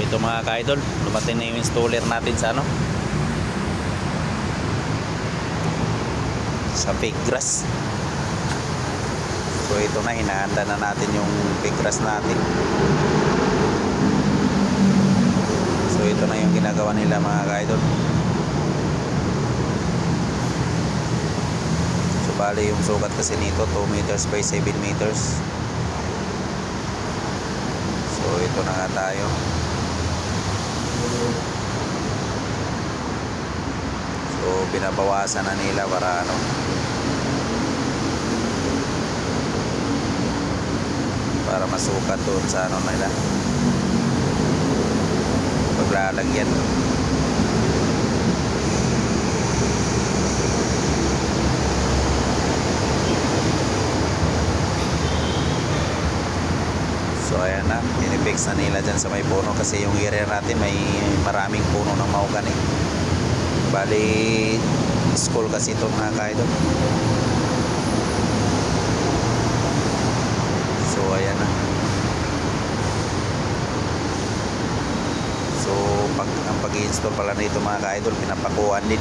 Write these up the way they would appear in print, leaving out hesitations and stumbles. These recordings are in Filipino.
ito mga ka-idol, dumating na yung installer natin sa ano, sa fake grass. So ito na, hinahanda na natin yung fake grass natin. So ito na yung ginagawa nila mga ka-idol. So bali yung sukat kasi nito 2 meters by 7 meters. So ito na nga tayo. So binabawasan na nila para ano, para masukat doon sa ano nila paglalagyan. So ayan na, pinipix na nila dyan sa may puno kasi yung area natin may maraming puno ng mahogany. Bali school kasi ito mga ka-idol. So ayan na. So ang pag-i-install pala nito mga ka-idol, pinapakuan din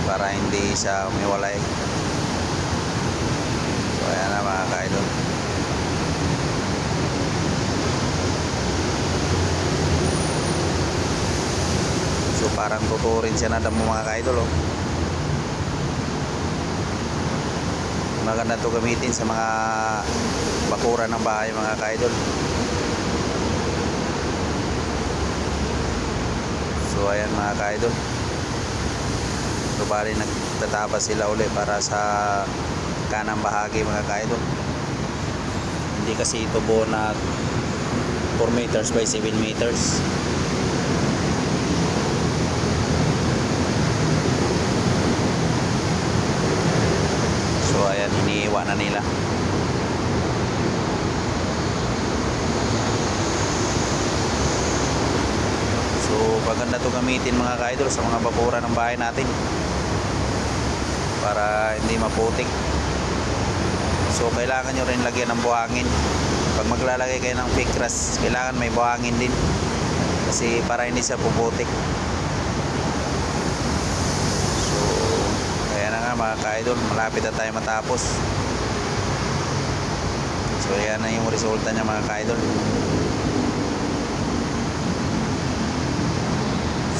para hindi siya umiwalay. So ayan na mga ka-idol. So parang tuturin siya na damo mga ka-idol, oh. Maganda to gamitin sa mga bakuran ng bahay mga ka-idol. So ayan mga ka-idol. So bali nagtatapa sila uli para sa kanang bahagi mga ka-idol. Hindi kasi ito buo na 4 meters by 7 meters. So ayan, iniiwa na nila. So maganda to gamitin mga ka-idol sa mga bakuran ng bahay natin para hindi maputik. So kailangan nyo rin lagyan ng buhangin. Pag maglalagay kayo ng fake grass, kailangan may buhangin din kasi para hindi siya puputik. Mga ka-idol, malapit na tayo matapos. So yan na yung resulta niya mga ka-idol.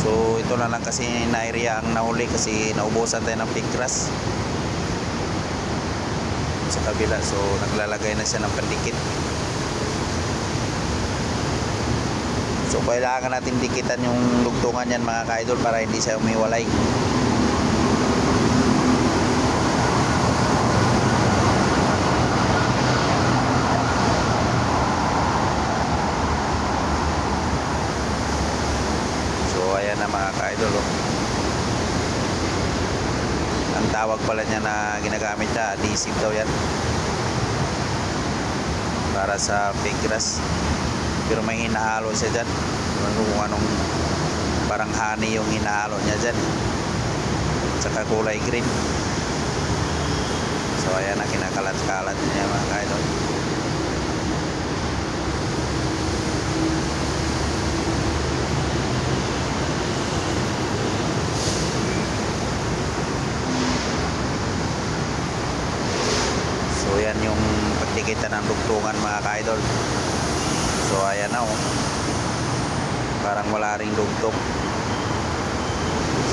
So ito na lang kasi na area ang nahuli kasi naubusan tayo ng fake grass sa kabila. So naglalagay na siya ng pandikit. So kailangan natin dikitan yung lugtungan yan mga ka-idol para hindi siya umiwalay. Na mga ka-idol, oh. Ang tawag pala niya na ginagamit niya, adhesive daw yan para sa fake grass, pero may hinahalo siya dyan kung anong parang honey yung hinahalo niya dyan, tsaka kulay green. So ayan na, kinakalat-kalat niya mga ka-idol. So yan yung pagdikitan ng dugtungan mga ka-idol. So ayan na, oh. Parang wala ring dugtong.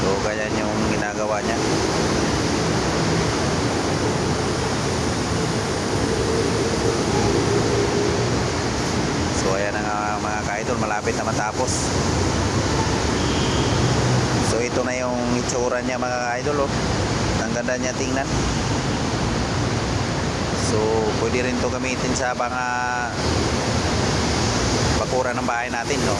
So ganyan yung ginagawa niya. So ayan na nga mga ka-idol, malapit na matapos. So ito na yung itsura niya mga ka-idol, oh. Ang ganda niya tingnan. So pwede rin to gamitin sa mga bakuran ng bahay natin, no?